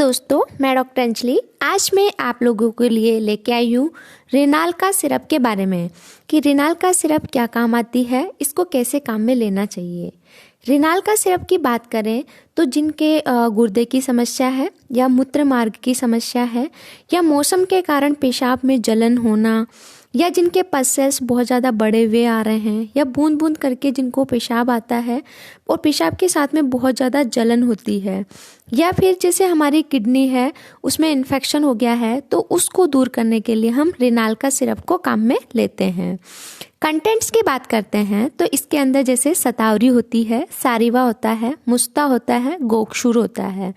दोस्तों, मैं डॉक्टर अंजलि। आज मैं आप लोगों के लिए लेके आई हूँ रेनाल का सिरप के बारे में कि रेनाल का सिरप क्या काम आती है, इसको कैसे काम में लेना चाहिए। रेनाल का सिरप की बात करें तो जिनके गुर्दे की समस्या है या मूत्र मार्ग की समस्या है या मौसम के कारण पेशाब में जलन होना या जिनके पल्सेस बहुत ज़्यादा बड़े हुए आ रहे हैं या बूंद बूंद करके जिनको पेशाब आता है और पेशाब के साथ में बहुत ज़्यादा जलन होती है, या फिर जैसे हमारी किडनी है उसमें इन्फेक्शन हो गया है तो उसको दूर करने के लिए हम रेनाल का सिरप को काम में लेते हैं। कंटेंट्स की बात करते हैं तो इसके अंदर जैसे शतावरी होती है, सारिवा होता है, मुस्ता होता है, गोक्षूर होता है।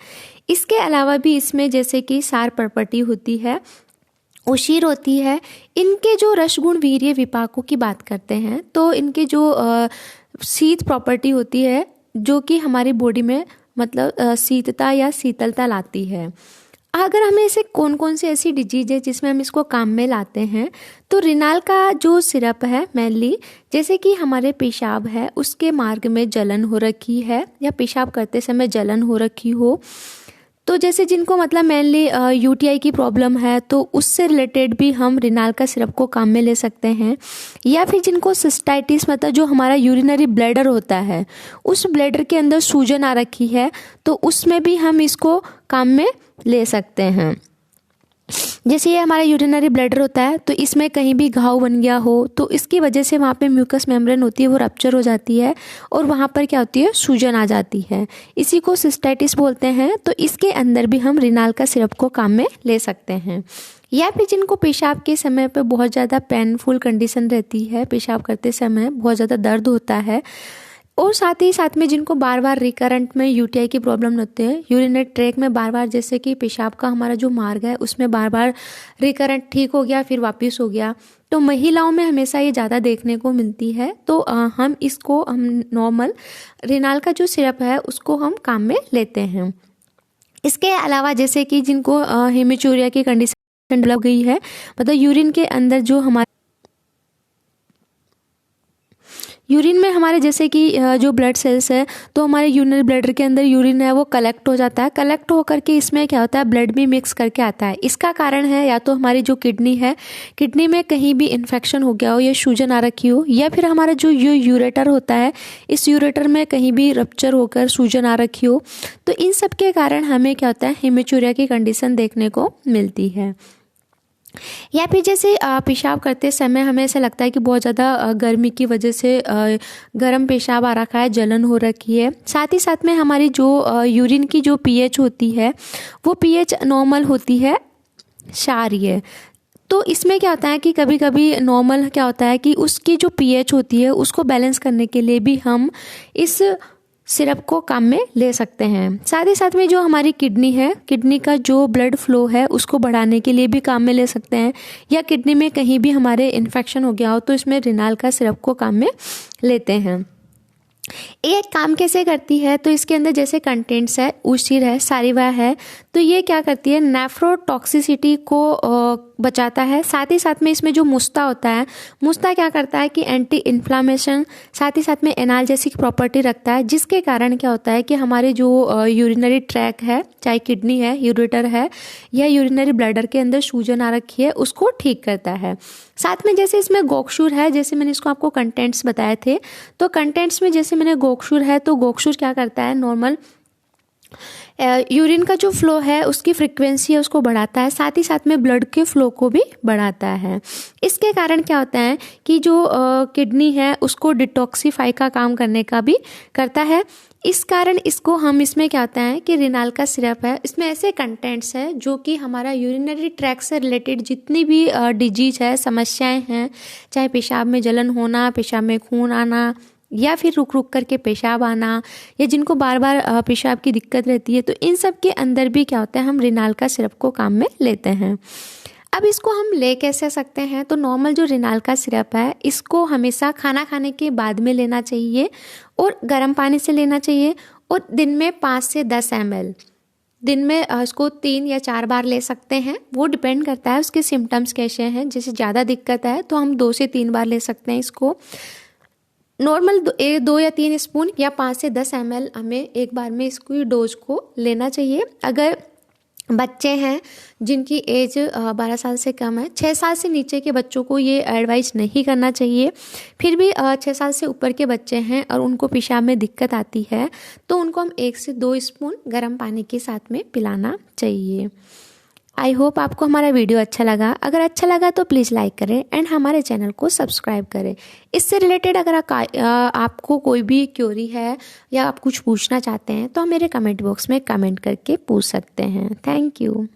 इसके अलावा भी इसमें जैसे कि सार पर्पटी होती है, उशीर होती है। इनके जो रसगुण वीर्य विपाकों की बात करते हैं तो इनके जो शीत प्रॉपर्टी होती है जो कि हमारी बॉडी में मतलब शीतता या शीतलता लाती है। अगर हमें ऐसे कौन कौन सी ऐसी डिजीज है जिसमें हम इसको काम में लाते हैं तो रेनाल का जो सिरप है मेनली जैसे कि हमारे पेशाब है उसके मार्ग में जलन हो रखी है या पेशाब करते समय जलन हो रखी हो, तो जैसे जिनको मतलब मेनली यूटीआई की प्रॉब्लम है तो उससे रिलेटेड भी हम रेनाल का सिरप को काम में ले सकते हैं। या फिर जिनको सिस्टाइटिस मतलब जो हमारा यूरिनरी ब्लैडर होता है उस ब्लैडर के अंदर सूजन आ रखी है तो उसमें भी हम इसको काम में ले सकते हैं। जैसे ये हमारा यूरिनरी ब्लैडर होता है तो इसमें कहीं भी घाव बन गया हो तो इसकी वजह से वहाँ पे म्यूकस मेम्ब्रेन होती है वो रप्चर हो जाती है और वहाँ पर क्या होती है, सूजन आ जाती है। इसी को सिस्टाइटिस बोलते हैं। तो इसके अंदर भी हम रेनाल का सिरप को काम में ले सकते हैं। या फिर जिनको पेशाब के समय पे बहुत ज़्यादा पेनफुल कंडीशन रहती है, पेशाब करते समय बहुत ज़्यादा दर्द होता है और साथ ही साथ में जिनको बार बार रिकरेंट में यूटीआई की प्रॉब्लम होती है, यूरिनरी ट्रैक में बार बार जैसे कि पेशाब का हमारा जो मार्ग है उसमें बार बार रिकरेंट ठीक हो गया फिर वापस हो गया, तो महिलाओं में हमेशा ये ज़्यादा देखने को मिलती है। तो हम नॉर्मल रेनाल का जो सिरप है उसको हम काम में लेते हैं। इसके अलावा जैसे कि जिनको हेमीचूरिया की कंडीशन डेवलप गई है, मतलब यूरिन के अंदर जो हमारे यूरिन में हमारे जैसे कि जो ब्लड सेल्स है तो हमारे यूरिनरी ब्लैडर के अंदर यूरिन है वो कलेक्ट हो जाता है, कलेक्ट होकर के इसमें क्या होता है ब्लड भी मिक्स करके आता है। इसका कारण है या तो हमारी जो किडनी है, किडनी में कहीं भी इन्फेक्शन हो गया हो या सूजन आ रखी हो, या फिर हमारा जो यूरेटर होता है इस यूरेटर में कहीं भी रप्चर होकर सूजन आ रखी हो, तो इन सब के कारण हमें क्या होता है हेमीचूरिया की कंडीशन देखने को मिलती है। या फिर जैसे पेशाब करते समय हमें ऐसा लगता है कि बहुत ज़्यादा गर्मी की वजह से गर्म पेशाब आ रखा है, जलन हो रखी है। साथ ही साथ में हमारी जो यूरिन की जो पीएच होती है वो पीएच नॉर्मल होती है, क्षारीय। तो इसमें क्या होता है कि कभी कभी नॉर्मल क्या होता है कि उसकी जो पीएच होती है उसको बैलेंस करने के लिए भी हम इस सिरप को काम में ले सकते हैं। साथ ही साथ में जो हमारी किडनी है, किडनी का जो ब्लड फ्लो है उसको बढ़ाने के लिए भी काम में ले सकते हैं, या किडनी में कहीं भी हमारे इन्फेक्शन हो गया हो तो इसमें रेनाल का सिरप को काम में लेते हैं। ये काम कैसे करती है तो इसके अंदर जैसे कंटेंट्स है, उशीर है, सारिवा है, तो ये क्या करती है नेफ्रोटॉक्सिसिटी को बचाता है। साथ ही साथ में इसमें जो मुस्ता होता है, मुस्ता क्या करता है कि एंटी इन्फ्लामेशन, साथ ही साथ में एनाल्जेसिक प्रॉपर्टी रखता है, जिसके कारण क्या होता है कि हमारे जो यूरिनरी ट्रैक है, चाहे किडनी है, यूरेटर है या यूरिनरी ब्लैडर के अंदर सूजन आ रखी है उसको ठीक करता है। साथ में जैसे इसमें गोक्षूर है, जैसे मैंने इसको आपको कंटेंट्स बताए थे, तो कंटेंट्स में जैसे मैंने गोक्षूर है तो गोक्षूर क्या करता है नॉर्मल यूरिन का जो फ्लो है उसकी फ्रीक्वेंसी है उसको बढ़ाता है, साथ ही साथ में ब्लड के फ्लो को भी बढ़ाता है। इसके कारण क्या होता है कि जो किडनी है उसको डिटॉक्सिफाई का काम करने का भी करता है। इस कारण इसको हम इसमें क्या होता है कि रेनाल का सिरप है इसमें ऐसे कंटेंट्स है जो कि हमारा यूरिनरी ट्रैक से रिलेटेड जितनी भी डिजीज है, समस्याएं हैं, चाहे पेशाब में जलन होना, पेशाब में खून आना या फिर रुक रुक करके पेशाब आना, या जिनको बार बार पेशाब की दिक्कत रहती है, तो इन सब के अंदर भी क्या होता है हम रेनाल का सिरप को काम में लेते हैं। अब इसको हम ले कैसे सकते हैं तो नॉर्मल जो रेनाल का सिरप है इसको हमेशा खाना खाने के बाद में लेना चाहिए और गर्म पानी से लेना चाहिए, और दिन में 5 से 10 ml दिन में इसको 3 या 4 बार ले सकते हैं। वो डिपेंड करता है उसके सिम्टम्स कैसे हैं, जैसे ज़्यादा दिक्कत है तो हम 2 से 3 बार ले सकते हैं इसको। नॉर्मल 2 या 3 स्पून या 5 से 10 ml हमें एक बार में इसकी डोज को लेना चाहिए। अगर बच्चे हैं जिनकी एज 12 साल से कम है, 6 साल से नीचे के बच्चों को ये एडवाइस नहीं करना चाहिए। फिर भी 6 साल से ऊपर के बच्चे हैं और उनको पेशाब में दिक्कत आती है तो उनको हम 1 से 2 स्पून गर्म पानी के साथ में पिलाना चाहिए। आई होप आपको हमारा वीडियो अच्छा लगा। अगर अच्छा लगा तो प्लीज़ लाइक करें एंड हमारे चैनल को सब्सक्राइब करें। इससे रिलेटेड अगर आपको कोई भी क्वेरी है या आप कुछ पूछना चाहते हैं तो आप मेरे कमेंट बॉक्स में कमेंट करके पूछ सकते हैं। Thank you.